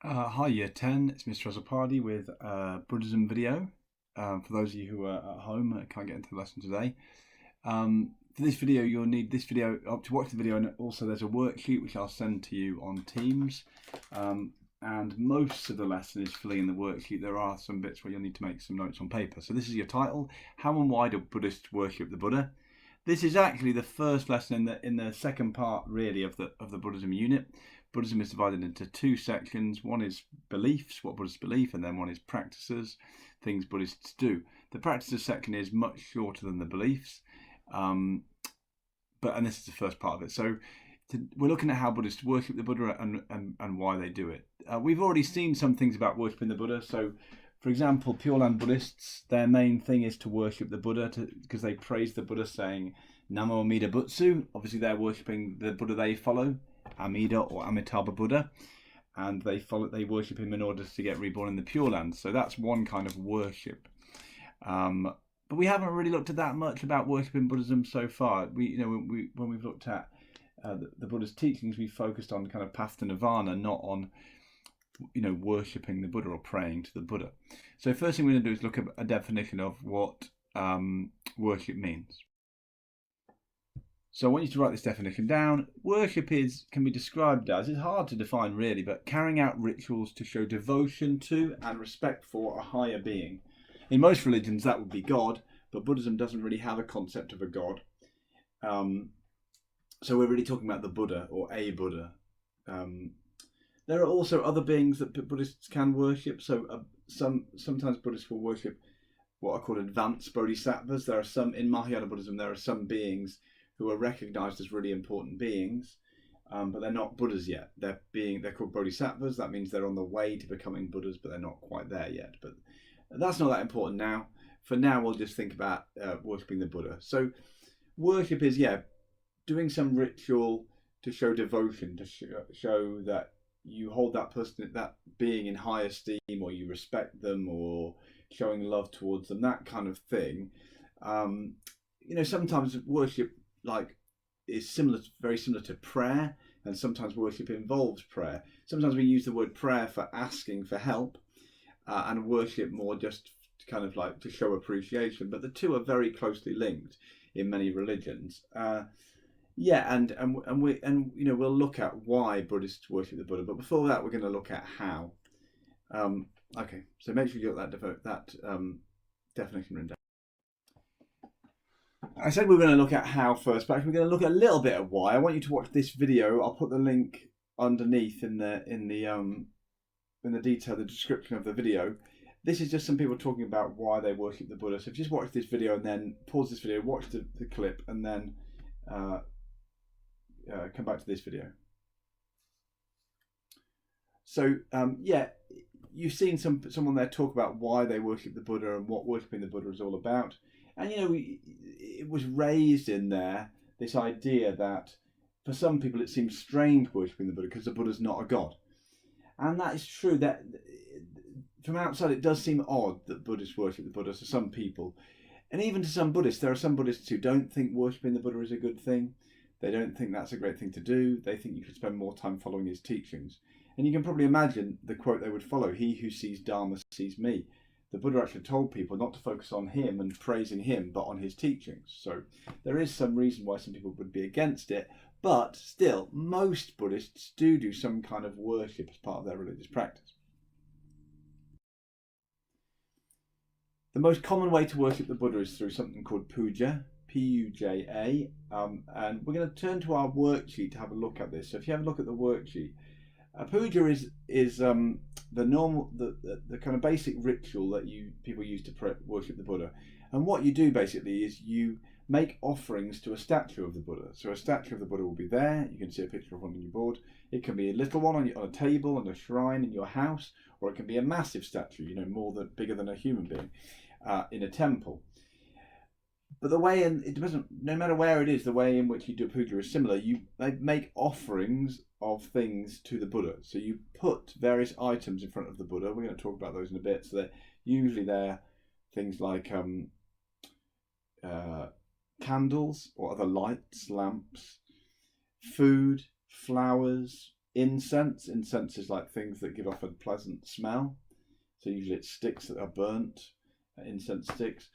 Hi Year 10, it's Mr. Azzopardi with a Buddhism video. For those of you who are at home and can't get into the lesson today. For this video, you'll need this video to watch the video, and also there's a worksheet which I'll send to you on Teams. And most of the lesson is filling in the worksheet. There are some bits where you'll need to make some notes on paper. So this is your title: How and Why Do Buddhists Worship the Buddha? This is actually the first lesson in the second part, really, of the Buddhism unit. Buddhism is divided into two sections. One is beliefs, what Buddhists believe, and then one is practices, things Buddhists do. The practices section is much shorter than the beliefs, and this is the first part of it. So we're looking at how Buddhists worship the Buddha and why they do it. We've already seen some things about worshipping the Buddha. So, for example, Pure Land Buddhists, their main thing is to worship the Buddha because they praise the Buddha saying Namo Amida Butsu. Obviously, they're worshipping the Buddha they follow, Amida or Amitabha Buddha, and they worship him in order to get reborn in the Pure Land. So that's one kind of worship. But we haven't really looked at that much about worshipping Buddhism so far. When we've looked at the Buddha's teachings, we focused on kind of path to nirvana, not on worshipping the Buddha or praying to the Buddha. So first thing we're going to do is look at a definition of what worship means. So I want you to write this definition down. Worship can be described as, it's hard to define really, but carrying out rituals to show devotion to and respect for a higher being. In most religions that would be God, but Buddhism doesn't really have a concept of a God. So we're really talking about the Buddha or a Buddha. There are also other beings that Buddhists can worship. So sometimes Buddhists will worship what are called advanced bodhisattvas. There are some, in Mahayana Buddhism, there are some beings who are recognized as really important beings, but they're not Buddhas yet. They're called bodhisattvas. That means they're on the way to becoming Buddhas, but they're not quite there yet. But that's not that important now. For now, we'll just think about worshipping the Buddha. So worship is, doing some ritual to show devotion, to show that you hold that person, that being in high esteem, or you respect them, or showing love towards them, that kind of thing. Sometimes worship is very similar to prayer, and sometimes worship involves prayer. Sometimes we use the word prayer for asking for help, and worship more just kind of like to show appreciation. But the two are very closely linked in many religions. We'll look at why Buddhists worship the Buddha. But before that, we're going to look at how. Okay, so make sure you got that definition written down. I said we were going to look at how first, but actually we're going to look at a little bit at why. I want you to watch this video. I'll put the link underneath in the detail, the description of the video. This is just some people talking about why they worship the Buddha. So just watch this video and then pause this video, watch the clip, and then come back to this video. So you've seen someone there talk about why they worship the Buddha and what worshipping the Buddha is all about. And it was raised in there, this idea that for some people it seems strange worshipping the Buddha because the Buddha's not a god. And that is true. That from outside it does seem odd that Buddhists worship the Buddha to some people. And even to some Buddhists, there are some Buddhists who don't think worshipping the Buddha is a good thing. They don't think that's a great thing to do. They think you should spend more time following his teachings. And you can probably imagine the quote they would follow: "He who sees Dharma sees me." The Buddha actually told people not to focus on him and praising him, but on his teachings. So there is some reason why some people would be against it. But still, most Buddhists do some kind of worship as part of their religious practice. The most common way to worship the Buddha is through something called puja, P-U-J-A, and we're going to turn to our worksheet to have a look at this. So if you have a look at the worksheet, puja is the normal, the kind of basic ritual that people use to worship the Buddha. And what you do basically is you make offerings to a statue of the Buddha. So a statue of the Buddha will be there. You can see a picture of one on your board. It can be a little one on a table on a shrine in your house, or it can be a massive statue, bigger than a human being, in a temple. But the way, and it doesn't, no matter where it is, the way in which you do puja is similar. They make offerings of things to the Buddha. So you put various items in front of the Buddha. We're going to talk about those in a bit. So they're things like candles or other lights, lamps, food, flowers, Incense. Incense is like things that give off a pleasant smell. So usually it's sticks that are burnt, incense sticks.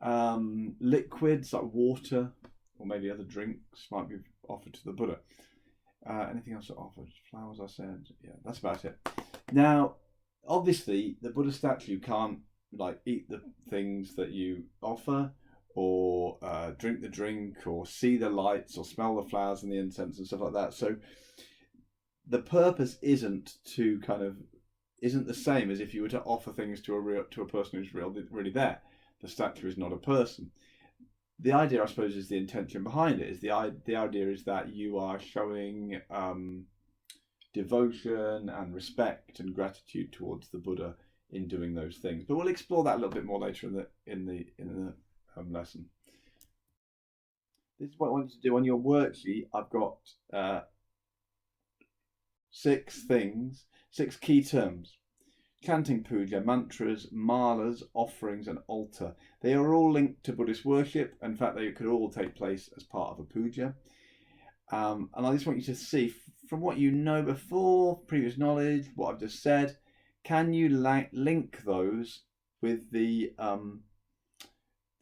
Liquids like water or maybe other drinks might be offered to the Buddha. Anything else that offered? Flowers, I said. Yeah, that's about it. Now, obviously, the Buddha statue can't like eat the things that you offer, or drink the drink, or see the lights, or smell the flowers and the incense and stuff like that. So the purpose isn't the same as if you were to offer things to a person who's really there. The statue is not a person. The idea, I suppose, is the intention behind it. Is the idea is that you are showing devotion and respect and gratitude towards the Buddha in doing those things. But we'll explore that a little bit more later in the lesson. This is what I want you to do on your worksheet. I've got 6 key terms: chanting, puja, mantras, malas, offerings, and altar. They are all linked to Buddhist worship. In fact, they could all take place as part of a puja. And I just want you to see, from what you know before, previous knowledge, what I've just said, can you link those with the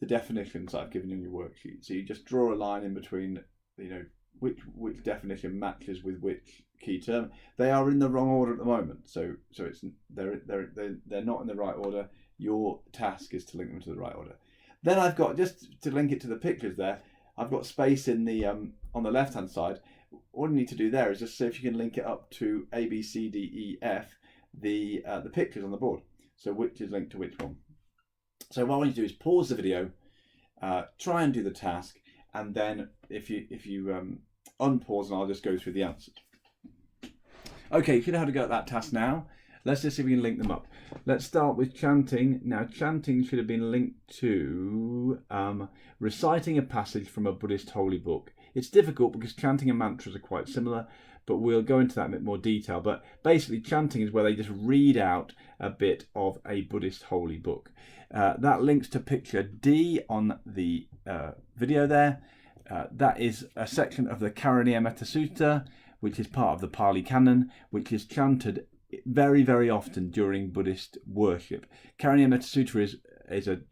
definitions I've given you in your worksheet? So you just draw a line in between, which definition matches with which key term. They are in the wrong order at the moment, so it's they're not in the right order. Your task is to link them to the right order. Then I've got, just to link it to the pictures there, I've got space in the on the left hand side. All you need to do there is just see if you can link it up to A, B, C, D, E, F, the pictures on the board. So which is linked to which one. So what I want you to do is pause the video, try and do the task, and then if you unpause, and I'll just go through the answers. Okay, you should know how to go at that task now. Let's just see if we can link them up. Let's start with chanting. Now, chanting should have been linked to reciting a passage from a Buddhist holy book. It's difficult because chanting and mantras are quite similar, but we'll go into that in a bit more detail. But basically, chanting is where they just read out a bit of a Buddhist holy book. That links to picture D on the video there. That is a section of the Karaniya Sutta, which is part of the Pali Canon, which is chanted very, very often during Buddhist worship. Karaniya Sutta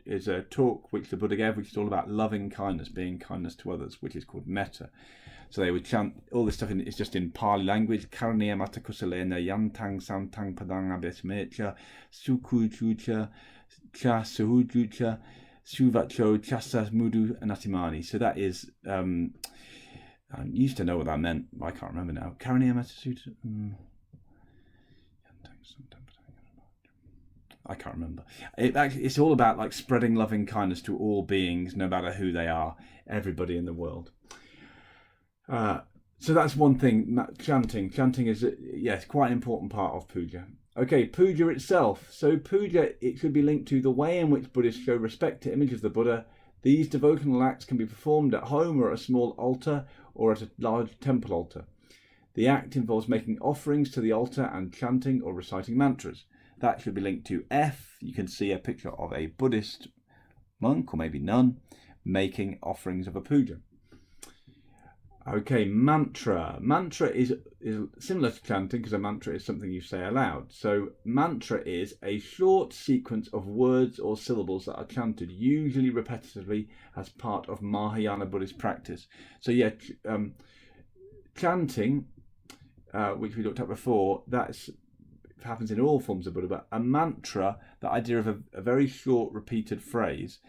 is a talk which the Buddha gave, which is all about loving kindness, being kindness to others, which is called metta. So they would chant all this stuff. It's just in Pali language. Karaniya Mata Kusalena Yantang Santang Padang Abesmecha Sukuchucha Cha Suhujucha Suvacho Chasa Mudu Anatimani. So that is I used to know what that meant, but I can't remember now. Karaniya Metta Sutta. I can't remember. It's all about like spreading loving kindness to all beings, no matter who they are, everybody in the world. So that's one thing. Chanting. Chanting is it's quite an important part of puja. Okay, puja itself. So puja, it should be linked to the way in which Buddhists show respect to images of the Buddha. These devotional acts can be performed at home or at a small altar or at a large temple altar. The act involves making offerings to the altar and chanting or reciting mantras. That should be linked to F. You can see a picture of a Buddhist monk or maybe nun making offerings of a puja. Okay, mantra. Mantra is similar to chanting because a mantra is something you say aloud. So mantra is a short sequence of words or syllables that are chanted, usually repetitively as part of Mahayana Buddhist practice. So yeah, chanting, which we looked at before, that happens in all forms of Buddha, but a mantra, the idea of a very short repeated phrase,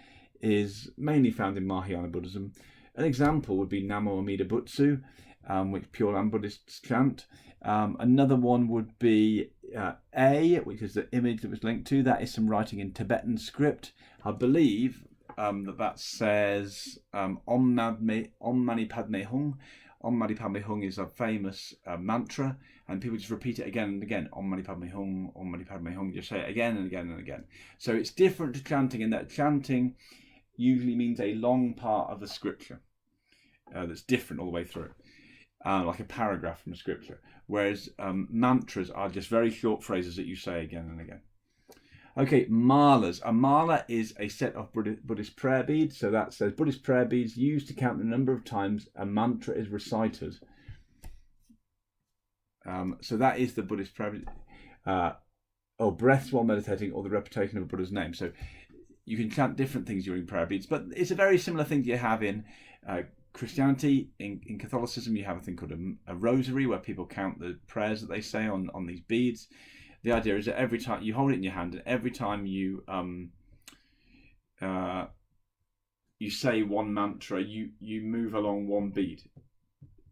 is mainly found in Mahayana Buddhism. An example would be Namo Amida Butsu, which Pure Land Buddhists chant. Another one would be A, which is the image that was linked to. That is some writing in Tibetan script. I believe that says Om Mani Padme Hung. Om Mani Padme Hung is a famous mantra, and people just repeat it again and again. Om Mani Padme Hung, Om Mani Padme Hung. Just say it again and again and again. So it's different to chanting in that chanting usually means a long part of the scripture that's different all the way through, like a paragraph from a scripture. Whereas mantras are just very short phrases that you say again and again. Okay, malas. A mala is a set of Buddhist prayer beads. So that says Buddhist prayer beads used to count the number of times a mantra is recited. So that is the Buddhist prayer, or breaths while meditating, or the repetition of a Buddha's name. So you can chant different things during prayer beads, but it's a very similar thing you have in Christianity. In Catholicism, you have a thing called a rosary, where people count the prayers that they say on these beads. The idea is that every time you hold it in your hand, and every time you say one mantra, you move along one bead.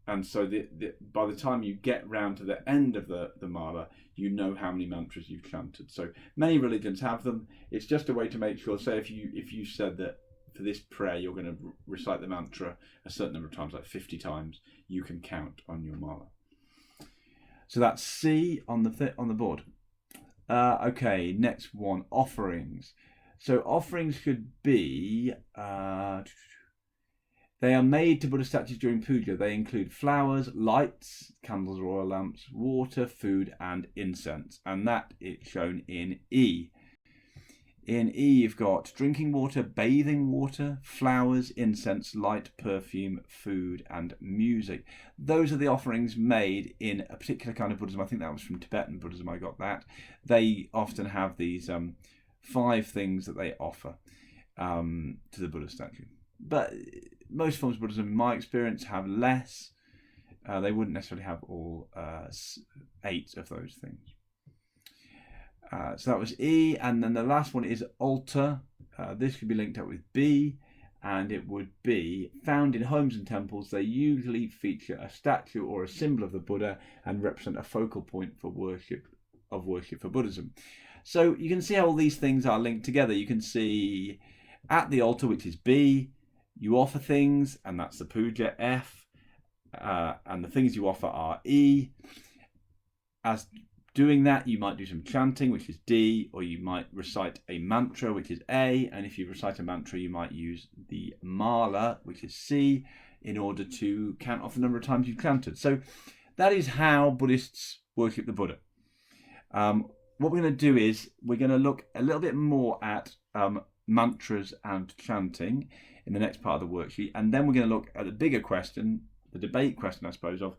And so by the time you get round to the end of the mala, you know how many mantras you've chanted. So many religions have them. It's just a way to make sure, say if you said that for this prayer you're going to recite the mantra a certain number of times, like 50 times, you can count on your mala. So that's C on the board. Okay, next one, offerings. So offerings could be... they are made to Buddha statues during puja. They include flowers, lights, candles or oil lamps, water, food, and incense. And that is shown in E. In E, you've got drinking water, bathing water, flowers, incense, light, perfume, food, and music. Those are the offerings made in a particular kind of Buddhism. I think that was from Tibetan Buddhism I got that. They often have these 5 things that they offer to the Buddha statue. But most forms of Buddhism, in my experience, have less. They wouldn't necessarily have all 8 of those things. So that was E, and then the last one is altar. This could be linked up with B, and it would be found in homes and temples. They usually feature a statue or a symbol of the Buddha and represent a focal point for worship for Buddhism. So you can see how all these things are linked together. You can see at the altar, which is B, you offer things, and that's the puja, F, and the things you offer are E. As doing that, you might do some chanting, which is D, or you might recite a mantra, which is A, and if you recite a mantra, you might use the mala, which is C, in order to count off the number of times you've chanted. So that is how Buddhists worship the Buddha. What we're going to do is we're going to look a little bit more at mantras and chanting in the next part of the worksheet, and then we're going to look at the bigger question, the debate question, I suppose, of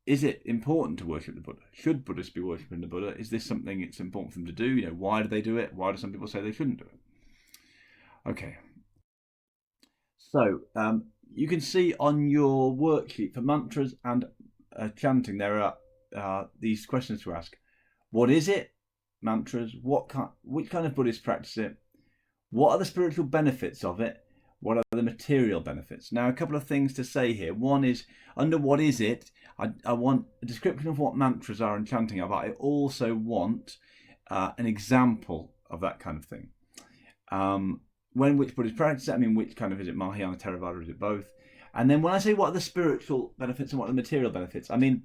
is it important to worship the Buddha? Should Buddhists be worshipping the Buddha? Is this something it's important for them to do? Why do they do it? Why do some people say they shouldn't do it? Okay. So you can see on your worksheet for mantras and chanting, there are these questions to ask. What is it? Mantras. Which kind of Buddhists practice it? What are the spiritual benefits of it? What are the material benefits? Now, a couple of things to say here. One is, under what is it, I want a description of what mantras are and chanting are, but I also want an example of that kind of thing. Which Buddhists practice it, I mean, which kind of, is it Mahayana, Theravada, is it both? And then when I say what are the spiritual benefits and what are the material benefits, I mean,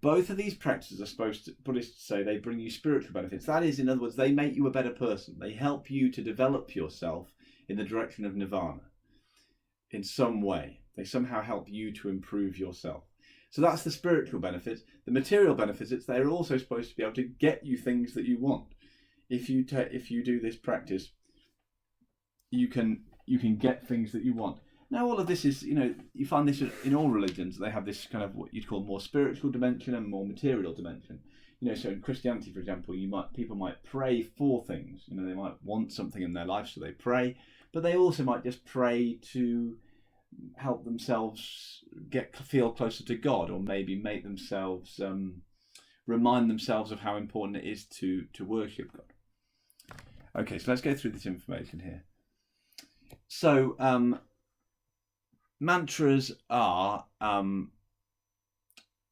both of these practices are supposed to, Buddhists say, they bring you spiritual benefits. That is, in other words, they make you a better person. They help you to develop yourself in the direction of nirvana in some way. They somehow help you to improve yourself. So that's the spiritual benefits. The material benefits, they're also supposed to be able to get you things that you want. If you do this practice, you can get things that you want. Now, all of this is, you find this in all religions. They have this kind of what you'd call more spiritual dimension and more material dimension. So in Christianity, for example, people might pray for things. They might want something in their life, so they pray. But they also might just pray to help themselves feel closer to God, or maybe make themselves remind themselves of how important it is to worship God. Okay, so let's go through this information here. So mantras are,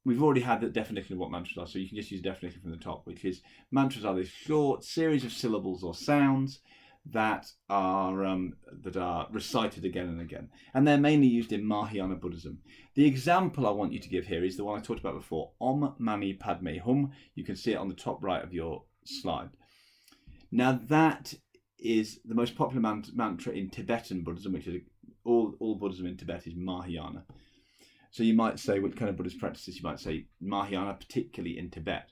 we've already had the definition of what mantras are, so you can just use the definition from the top, which is mantras are this short series of syllables or sounds that are recited again and again, and they're mainly used in Mahayana Buddhism. The example I want you to give here is the one I talked about before, Om Mani Padme Hum. You can see it on the top right of your slide. Now that is the most popular mantra in Tibetan Buddhism, which is all Buddhism in Tibet is Mahayana. So you might say, which kind of Buddhist practices? You might say Mahayana, particularly in Tibet.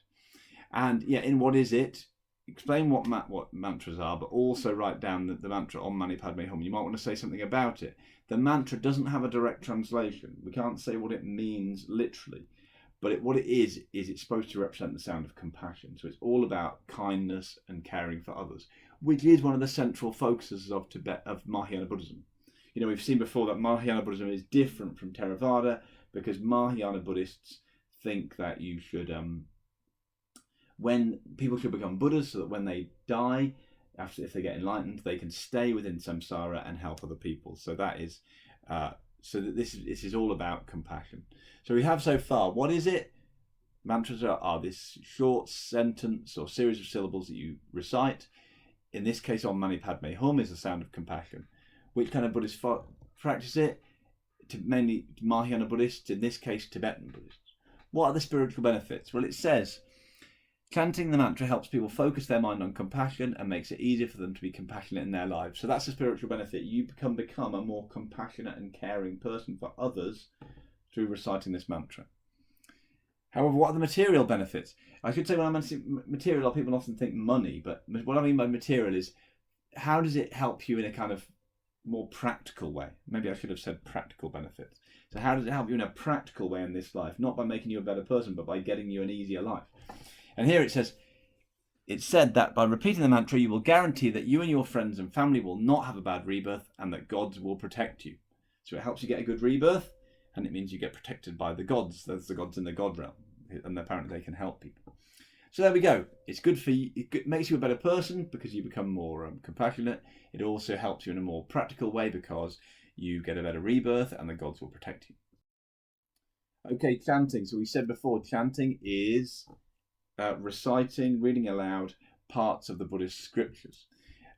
And yeah, in what is it? Explain what mantras are, but also write down the mantra Om Mani Padme Hum. You might want to say something about it. The mantra doesn't have a direct translation. We can't say what it means literally, But what it is it's supposed to represent the sound of compassion. So it's all about kindness and caring for others, which is one of the central focuses of Mahayana Buddhism. You know, we've seen before that Mahayana Buddhism is different from Theravada because Mahayana Buddhists think that you should, when people should become Buddhas, so that when they die, if they get enlightened, they can stay within samsara and help other people. So that is, so that this is all about compassion. So we have so far, what is it? Mantras are this short sentence or series of syllables that you recite. In this case, Om Mani Padme Hum is the sound of compassion. Which kind of Buddhists practice it? Mainly Mahayana Buddhists, in this case Tibetan Buddhists. What are the spiritual benefits? Well, it says, chanting the mantra helps people focus their mind on compassion and makes it easier for them to be compassionate in their lives. So that's the spiritual benefit. You become a more compassionate and caring person for others through reciting this mantra. However, what are the material benefits? I should say when I mention material, people often think money, but what I mean by material is how does it help you in a kind of more practical way? Maybe I should have said practical benefits. So how does it help you in a practical way in this life? Not by making you a better person, but by getting you an easier life. And here it says, it's said that by repeating the mantra, you will guarantee that you and your friends and family will not have a bad rebirth and that gods will protect you. So it helps you get a good rebirth, and it means you get protected by the gods. There's the gods in the god realm, and apparently they can help people. So there we go. It's good for you. It makes you a better person because you become more compassionate. It also helps you in a more practical way because you get a better rebirth and the gods will protect you. Okay, chanting. So we said before, chanting is reciting, reading aloud parts of the Buddhist scriptures.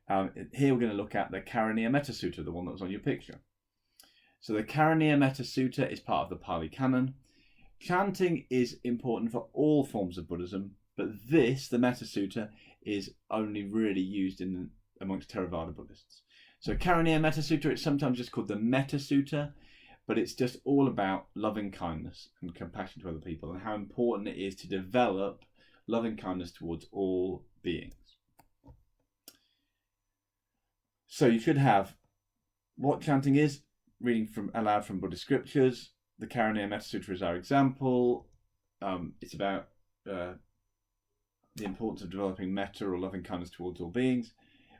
Here we're going to look at the Karaniya Metta Sutta, the one that was on your picture. So the Karaniya Metta Sutta is part of the Pali Canon. Chanting is important for all forms of Buddhism, but this, the Metta Sutta, is only really used amongst Theravada Buddhists. So Karaniya Metta Sutta, it's sometimes just called the Metta Sutta, but it's just all about loving kindness and compassion to other people and how important it is to develop loving kindness towards all beings. So you should have what chanting is, reading aloud from Buddhist scriptures. The Karaniya Metta Sutra is our example. It's about the importance of developing metta or loving kindness towards all beings.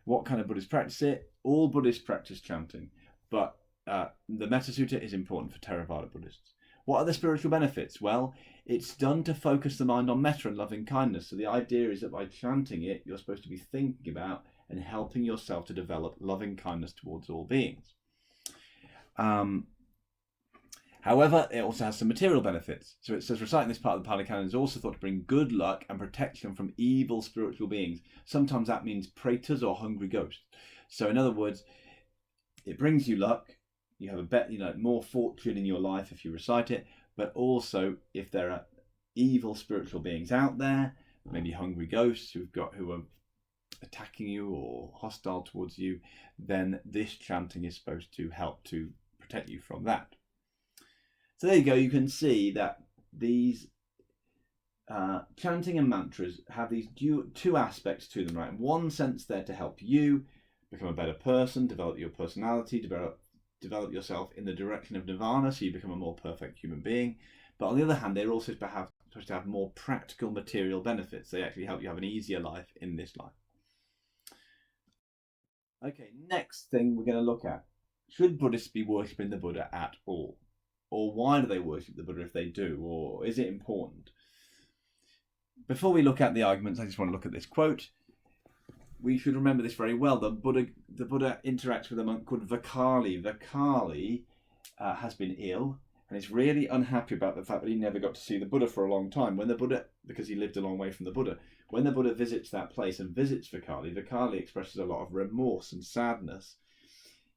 What kind of Buddhists practice it? All Buddhists practice chanting, but the Metta Sutta is important for Theravada Buddhists. What are the spiritual benefits? Well, it's done to focus the mind on metta and loving kindness. So the idea is that by chanting it, you're supposed to be thinking about and helping yourself to develop loving kindness towards all beings. However, it also has some material benefits. So it says reciting this part of the Pali Canon is also thought to bring good luck and protection from evil spiritual beings. Sometimes that means pretas or hungry ghosts. So in other words, it brings you luck. You have more fortune in your life if you recite it. But also, if there are evil spiritual beings out there, maybe hungry ghosts who are attacking you or hostile towards you, then this chanting is supposed to help to protect you from that. So there you go. You can see that these chanting and mantras have these two aspects to them, right? In one sense, they're to help you become a better person, develop your personality, develop yourself in the direction of nirvana, so you become a more perfect human being. But on the other hand, they're also supposed to have more practical material benefits. They actually help you have an easier life in this life. Okay, next thing we're going to look at. Should Buddhists be worshipping the Buddha at all? Or why do they worship the Buddha if they do? Or is it important? Before we look at the arguments, I just want to look at this quote. We should remember this very well. The Buddha interacts with a monk called Vakali. Vakali has been ill and is really unhappy about the fact that he never got to see the Buddha for a long time. Because he lived a long way from the Buddha, when the Buddha visits that place and visits Vakali, Vakali expresses a lot of remorse and sadness.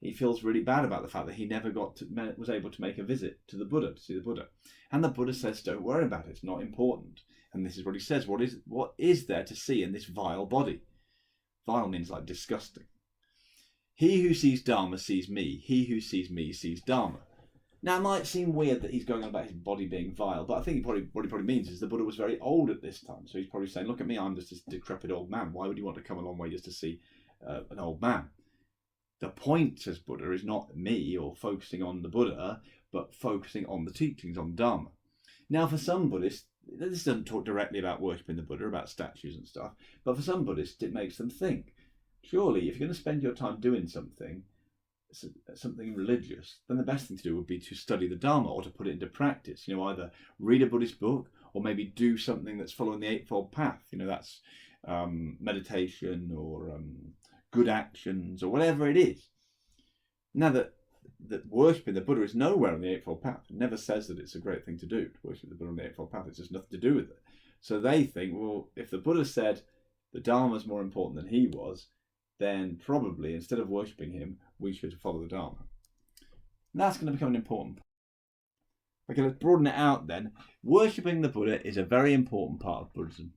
He feels really bad about the fact that he never was able to make a visit to the Buddha, to see the Buddha. And the Buddha says, don't worry about it, it's not important. And this is what he says, what is there to see in this vile body? Vile means like disgusting. He who sees Dharma sees me. He who sees me sees Dharma. Now, it might seem weird that he's going on about his body being vile, but I think what he probably means is the Buddha was very old at this time. So he's probably saying, look at me, I'm just a decrepit old man. Why would you want to come a long way just to see an old man? The point, says Buddha, is not me or focusing on the Buddha, but focusing on the teachings, on Dharma. Now, for some Buddhists, this doesn't talk directly about worshipping the Buddha, about statues and stuff, but for some Buddhists, it makes them think. Surely, if you're going to spend your time doing something religious, then the best thing to do would be to study the Dharma or to put it into practice. Either read a Buddhist book or maybe do something that's following the Eightfold Path. That's meditation or good actions or whatever it is. Now that worshipping the Buddha is nowhere on the Eightfold Path. It never says that it's a great thing to do, to worship the Buddha on the Eightfold Path. It's just nothing to do with it. So they think, well, if the Buddha said the Dharma is more important than he was, then probably instead of worshipping him, we should follow the Dharma. And that's going to become an important part. Okay, let's broaden it out then. Worshipping the Buddha is a very important part of Buddhism.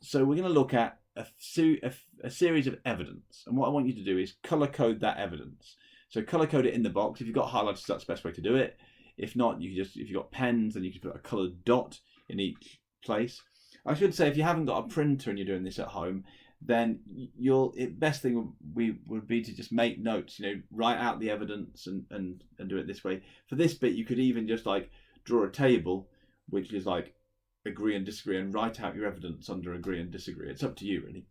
So we're going to look at a series of evidence. And what I want you to do is colour code that evidence. So colour code it in the box. If you've got highlighters, that's the best way to do it. If not, if you've got pens, then you can put a coloured dot in each place. I should say, if you haven't got a printer and you're doing this at home, then best thing would be to just make notes, write out the evidence and do it this way. For this bit, you could even just draw a table, which is agree and disagree, and write out your evidence under agree and disagree. It's up to you, really.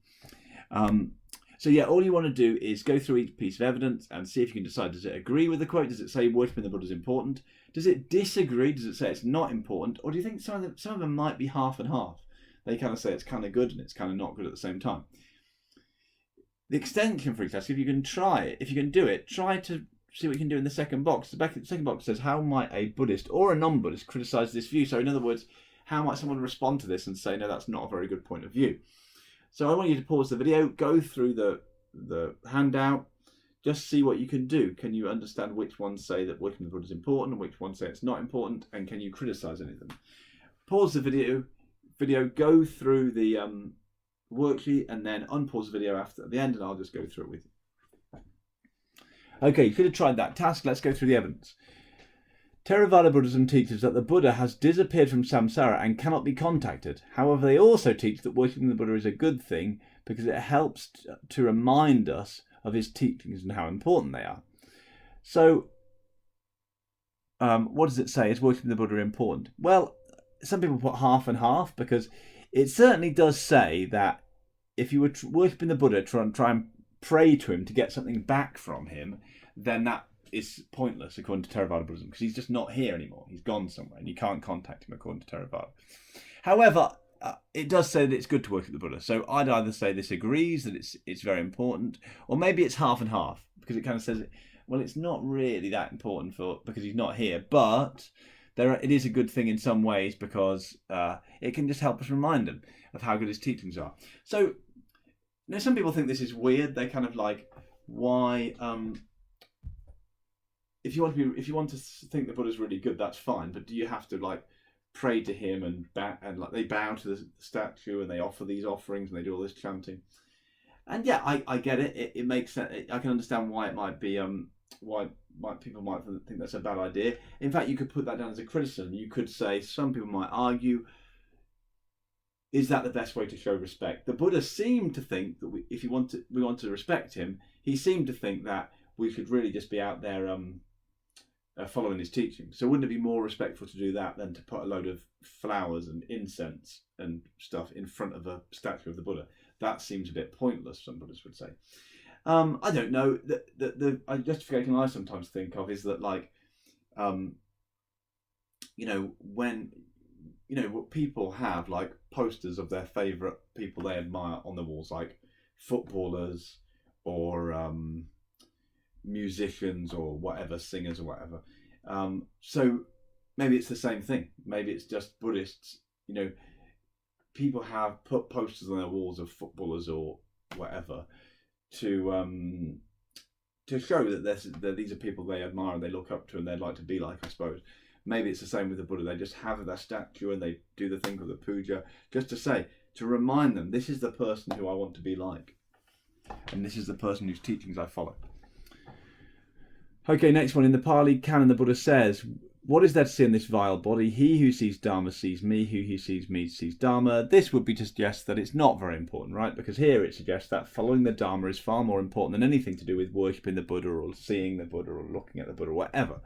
So yeah, all you want to do is go through each piece of evidence and see if you can decide, does it agree with the quote? Does it say worshipping the Buddha is important? Does it disagree? Does it say it's not important? Or do you think some of them might be half and half? They kind of say it's kind of good and it's kind of not good at the same time. The extension for each task, if you can try it, if you can do it, try to see what you can do in the second box. The second box says, how might a Buddhist or a non-Buddhist criticise this view? So in other words, how might someone respond to this and say, no, that's not a very good point of view? So I want you to pause the video, go through the handout, just see what you can do. Can you understand which ones say that worshipping the Buddha is important and which ones say it's not important, and can you criticise any of them? Pause the video, go through the worksheet, and then unpause the video at the end, and I'll just go through it with you. Okay, you could have tried that task. Let's go through the evidence. Theravada Buddhism teaches that the Buddha has disappeared from samsara and cannot be contacted. However, they also teach that worshipping the Buddha is a good thing because it helps to remind us of his teachings and how important they are. So, what does it say? Is worshipping the Buddha important? Well, some people put half and half, because it certainly does say that if you were worshipping the Buddha, try and pray to him to get something back from him, then that is pointless according to Theravada Buddhism, because he's just not here anymore. He's gone somewhere and you can't contact him according to Theravada. However, it does say that it's good to worship the Buddha. So I'd either say this agrees that it's very important, or maybe it's half and half, because it kind of says, well, it's not really that important because he's not here, but it is a good thing in some ways, because it can just help us remind him of how good his teachings are. So some people think this is weird. They kind of why? If you want to think the Buddha's really good, that's fine. But do you have to pray to him and they bow to the statue and they offer these offerings and they do all this chanting? And yeah, I get it. It makes sense. I can understand why it might be why people might think that's a bad idea. In fact, you could put that down as a criticism. You could say some people might argue, is that the best way to show respect? The Buddha seemed to think that if we want to respect him, he seemed to think that we should really just be out there following his teaching. So wouldn't it be more respectful to do that than to put a load of flowers and incense and stuff in front of a statue of the Buddha? That seems a bit pointless, some Buddhists would say. I don't know. The justification I sometimes think of is that when people have posters of their favourite people they admire on the walls, like footballers or musicians or whatever, singers or whatever. So maybe it's the same thing. Maybe it's just Buddhists. People have put posters on their walls of footballers or whatever to show that these are people they admire and they look up to and they'd like to be like, I suppose. Maybe it's the same with the Buddha. They just have their statue and they do the thing with the puja, just to remind them, this is the person who I want to be like. And this is the person whose teachings I follow. Okay, next one. In the Pali Canon, the Buddha says, what is there to see in this vile body? He who sees Dharma sees me. Who sees me sees Dharma. This would be to suggest that it's not very important, right? Because here it suggests that following the Dharma is far more important than anything to do with worshipping the Buddha or seeing the Buddha or looking at the Buddha or whatever.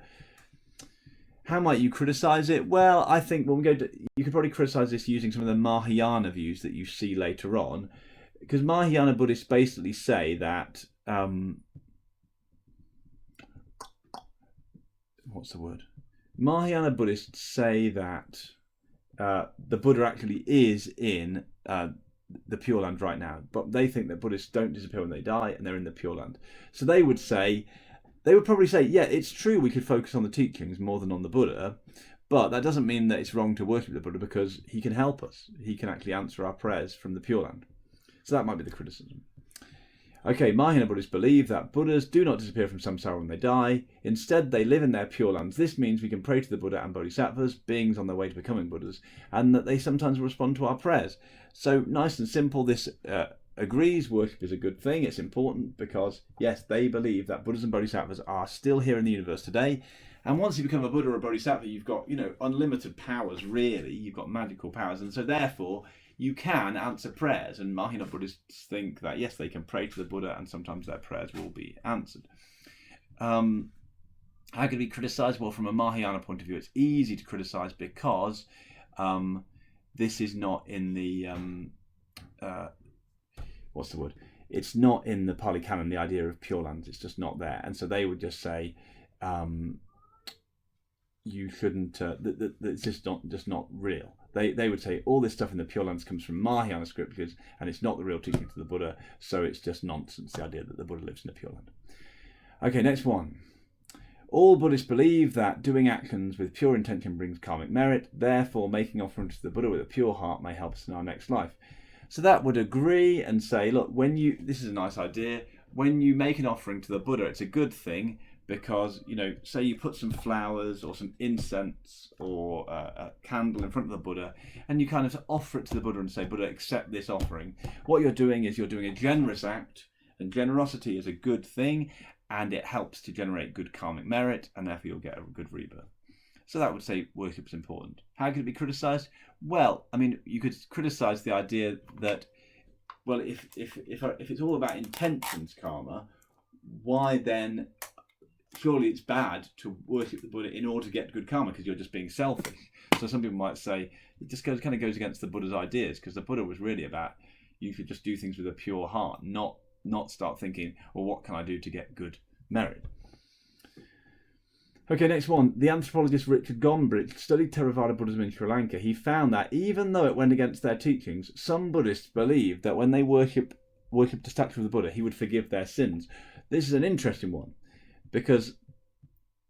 How might you criticize it? Well, I think when we go to, you could probably criticize this using some of the Mahayana views that you see later on, because Mahayana Buddhists basically say that what's the word? Mahayana Buddhists say that the Buddha actually is in the Pure Land right now, but they think that Buddhists don't disappear when they die and they're in the Pure Land. So they would probably say, yeah, it's true we could focus on the teachings more than on the Buddha, but that doesn't mean that it's wrong to worship the Buddha, because he can help us. He can actually answer our prayers from the Pure Land. So that might be the criticism. Okay, Mahayana Buddhists believe that Buddhas do not disappear from samsara when they die. Instead, they live in their Pure Lands. This means we can pray to the Buddha and Bodhisattvas, beings on their way to becoming Buddhas, and that they sometimes respond to our prayers. So nice and simple, this agrees worship is a good thing. It's important because, yes, they believe that Buddhas and Bodhisattvas are still here in the universe today. And once you become a Buddha or a Bodhisattva, you've got, unlimited powers, really. You've got magical powers. And so therefore, you can answer prayers. And Mahayana Buddhists think that, yes, they can pray to the Buddha and sometimes their prayers will be answered. How can it be criticized? Well, from a Mahayana point of view, it's easy to criticize because this is not in the... what's the word? It's not in the Pali Canon, the idea of Pure Lands. It's just not there. And so they would just say, you shouldn't, it's just not real. They would say all this stuff in the Pure Lands comes from Mahayana scriptures and it's not the real teaching to the Buddha, so it's just nonsense, the idea that the Buddha lives in the Pure Land. Okay, next one. All Buddhists believe that doing actions with pure intention brings karmic merit, therefore making offerings to the Buddha with a pure heart may help us in our next life. So that would agree and say, look, this is a nice idea, when you make an offering to the Buddha, it's a good thing, because, say you put some flowers or some incense or a candle in front of the Buddha and you kind of offer it to the Buddha and say, Buddha, accept this offering. What you're doing is you're doing a generous act, and generosity is a good thing and it helps to generate good karmic merit, and therefore you'll get a good rebirth. So that would say worship is important. How could it be criticized? Well, you could criticize the idea that, well, if it's all about intentions karma, why then... surely it's bad to worship the Buddha in order to get good karma, because you're just being selfish. So some people might say it just kind of goes against the Buddha's ideas, because the Buddha was really about you should just do things with a pure heart, not start thinking, well, what can I do to get good merit? Okay, next one. The anthropologist Richard Gombrich studied Theravada Buddhism in Sri Lanka. He found that even though it went against their teachings, some Buddhists believed that when they worshipped the statue of the Buddha, he would forgive their sins. This is an interesting one. Because,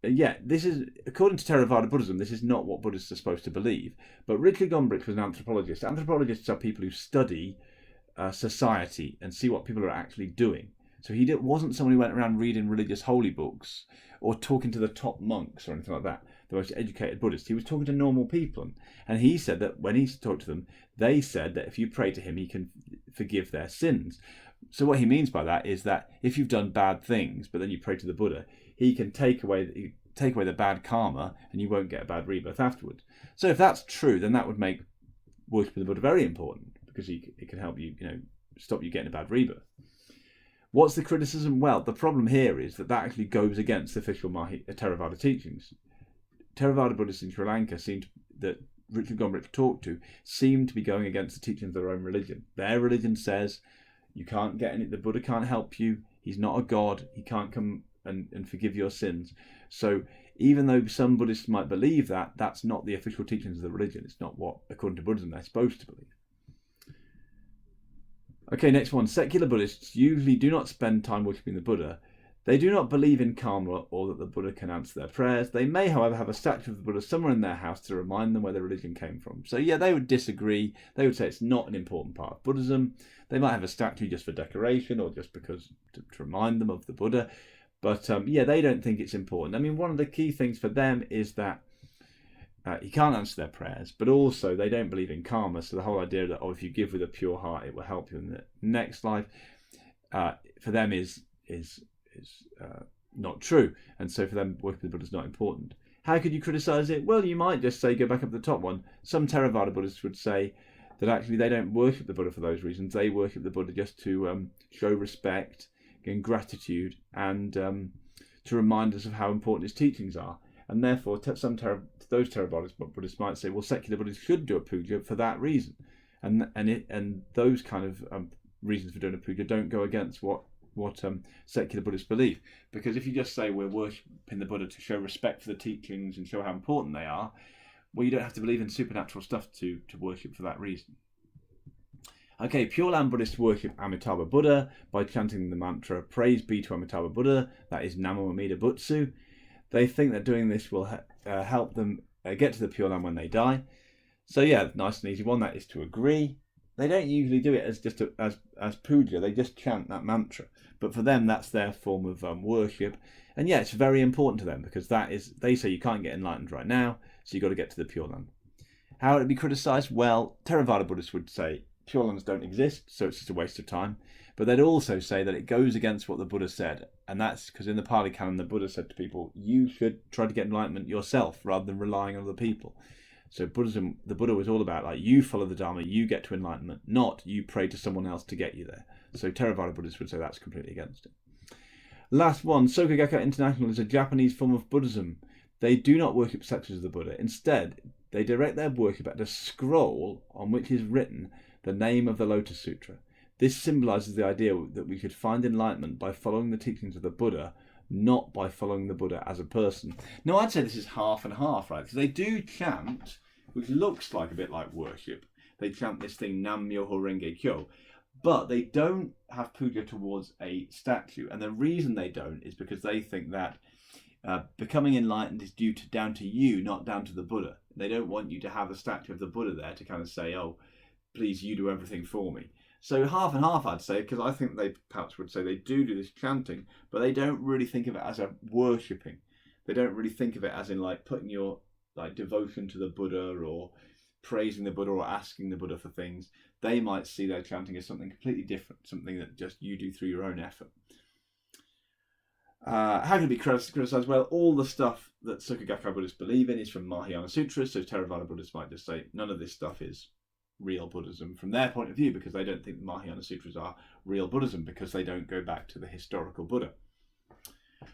this is, according to Theravada Buddhism, this is not what Buddhists are supposed to believe. But Richard Gombrich was an anthropologist. Anthropologists are people who study society and see what people are actually doing. So he wasn't someone who went around reading religious holy books or talking to the top monks or anything like that, the most educated Buddhists. He was talking to normal people. And he said that when he talked to them, they said that if you pray to him, he can forgive their sins. So what he means by that is that if you've done bad things, but then you pray to the Buddha, he can take away the bad karma and you won't get a bad rebirth afterwards. So if that's true, then that would make worshiping the Buddha very important, because it can help you, stop you getting a bad rebirth. What's the criticism? Well, the problem here is that actually goes against the official Theravada teachings. Theravada Buddhists in Sri Lanka that Richard Gombrich talked to seem to be going against the teachings of their own religion. Their religion says you can't get the Buddha can't help you. He's not a god. He can't come and forgive your sins. So even though some Buddhists might believe that, that's not the official teachings of the religion. It's not what, according to Buddhism, they're supposed to believe. Okay, next one. Secular Buddhists usually do not spend time worshipping the Buddha. They do not believe in karma or that the Buddha can answer their prayers. They may, however, have a statue of the Buddha somewhere in their house to remind them where their religion came from. So yeah, they would disagree. They would say it's not an important part of Buddhism. They might have a statue just for decoration or just because to remind them of the Buddha. But they don't think it's important. One of the key things for them is that he can't answer their prayers, but also they don't believe in karma. So the whole idea that, if you give with a pure heart, it will help you in the next life, for them is not true. And so for them, worshiping the Buddha is not important. How could you criticize it? Well, you might just say, go back up to the top one. Some Theravada Buddhists would say that actually they don't worship the Buddha for those reasons. They worship the Buddha just to show respect and gratitude and to remind us of how important his teachings are. And therefore, those Theravada Buddhists might say, well, secular Buddhists should do a puja for that reason. And those kind of reasons for doing a puja don't go against what secular Buddhists believe. Because if you just say we're worshipping the Buddha to show respect for the teachings and show how important they are, well, you don't have to believe in supernatural stuff to worship for that reason. Okay, Pure Land Buddhists worship Amitabha Buddha by chanting the mantra, praise be to Amitabha Buddha, that is Namo Amida Butsu. They think that doing this will help them get to the Pure Land when they die. So yeah, nice and easy one, that is to agree. They don't usually do it as just as puja, they just chant that mantra. But for them, that's their form of worship. And yeah, it's very important to them because they say you can't get enlightened right now, so you've got to get to the Pure Land. How would it be criticised? Well, Theravada Buddhists would say Pure Lands don't exist, so it's just a waste of time. But they'd also say that it goes against what the Buddha said. And that's because in the Pali Canon, the Buddha said to people, you should try to get enlightenment yourself rather than relying on other people. So Buddhism, the Buddha was all about like you follow the Dharma, you get to enlightenment, not you pray to someone else to get you there. So Theravada Buddhists would say that's completely against it. Last one, Soka Gakkai International is a Japanese form of Buddhism. They do not worship statues of the Buddha. Instead, they direct their worship at a scroll on which is written the name of the Lotus Sutra. This symbolises the idea that we could find enlightenment by following the teachings of the Buddha, not by following the Buddha as a person. Now, I'd say this is half and half, right? Because they do chant, which looks like a bit like worship. They chant this thing, Nam Myoho Renge Kyo, but they don't have puja towards a statue. And the reason they don't is because they think that becoming enlightened is down to you, not down to the Buddha. They don't want you to have a statue of the Buddha there to kind of say, oh, please, you do everything for me. So half and half, I'd say, because I think they perhaps would say they do this chanting, but they don't really think of it as a worshipping. They don't really think of it as in like putting your like devotion to the Buddha or praising the Buddha or asking the Buddha for things. They might see their chanting as something completely different, something that just you do through your own effort. How can it be criticised? Well, all the stuff that Soka Gakkai Buddhists believe in is from Mahayana Sutras, so Theravada Buddhists might just say none of this stuff is real Buddhism from their point of view because they don't think the Mahayana Sutras are real Buddhism because they don't go back to the historical Buddha.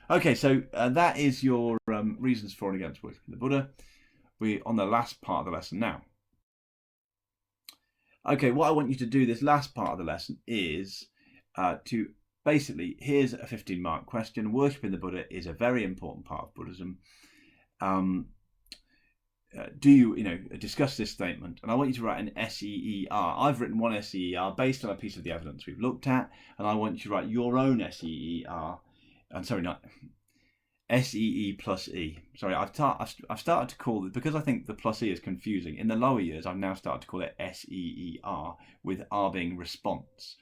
Okay, so that is your reasons for and against worshipping the Buddha. We're on the last part of the lesson now. Okay, what I want you to do this last part of the lesson is to basically, here's a 15-mark question. Worshipping the Buddha is a very important part of Buddhism. Do you discuss this statement? And I want you to write an SEER. I've written one SEER based on a piece of the evidence we've looked at, and I want you to write your own SEER. I'm sorry, not SEE plus E. Sorry, I've started to call it, because I think the plus E is confusing. In the lower years, I've now started to call it SEER, with R being response.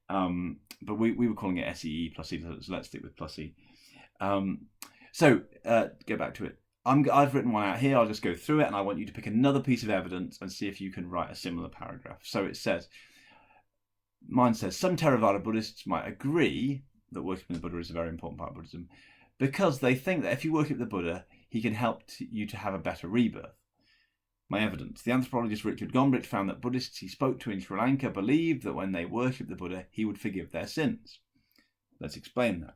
But we were calling it SEE plus E, so let's stick with plus E. So go back to it. I've written one out here. I'll just go through it, and I want you to pick another piece of evidence and see if you can write a similar paragraph. So it says, mine says, some Theravada Buddhists might agree that worshipping the Buddha is a very important part of Buddhism because they think that if you worship the Buddha, he can help you to have a better rebirth. My evidence. The anthropologist Richard Gombrich found that Buddhists he spoke to in Sri Lanka believed that when they worshipped the Buddha, he would forgive their sins. Let's explain that.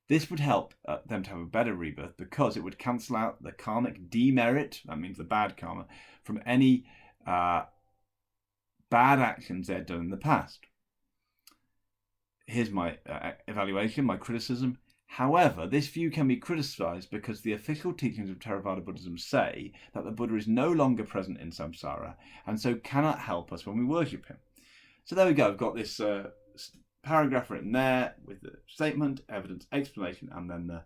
This would help them to have a better rebirth because it would cancel out the karmic demerit, that means the bad karma, from any bad actions they had done in the past. Here's my evaluation, my criticism. However, this view can be criticised because the official teachings of Theravada Buddhism say that the Buddha is no longer present in samsara and so cannot help us when we worship him. So there we go. I've got this paragraph written there with the statement, evidence, explanation, and then the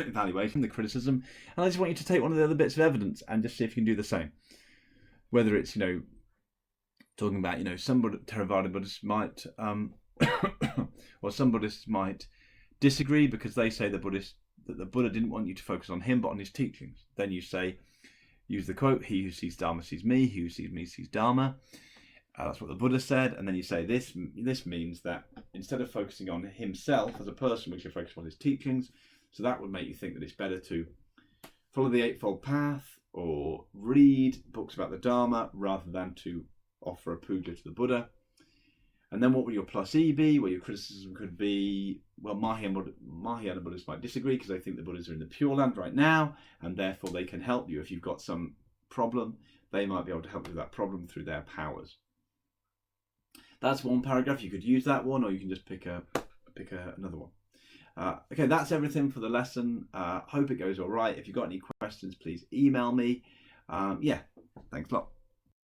evaluation, the criticism. And I just want you to take one of the other bits of evidence and just see if you can do the same. Whether it's, talking about, some Theravada Buddhists might, or some Buddhists might disagree because they say that the Buddha didn't want you to focus on him but on his teachings. Then you say, use the quote, he who sees Dharma sees me, he who sees me sees Dharma. That's what the Buddha said, and then you say this means that instead of focusing on himself as a person, we should focus on his teachings. So that would make you think that it's better to follow the Eightfold Path or read books about the Dharma rather than to offer a puja to the Buddha. And then what would your plus E be? Well, your criticism could be, well, Mahayana Buddhists might disagree because they think the Buddhas are in the Pure Land right now, and therefore they can help you. If you've got some problem, they might be able to help you with that problem through their powers. That's one paragraph. You could use that one, or you can just pick another one. Okay, that's everything for the lesson. Hope it goes all right. If you've got any questions, please email me. Yeah, thanks a lot.